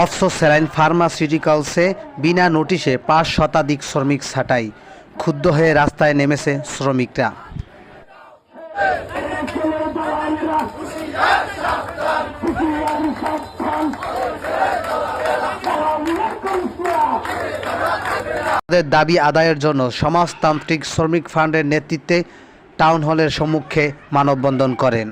অফসোস saline ফার্মাসিউটিক্যালসে বিনা নোটিশে ৫ শতাধিক শ্রমিক ছাঁটাই, ক্ষুব্ধ হয়ে রাস্তায় নেমেছে শ্রমিকরা। তাদের দাবি আদায়ের জন্য সমাজতান্ত্রিক শ্রমিক ফ্রন্টের নেতৃত্বে টাউন হলের সম্মুখে মানববন্ধন করেন।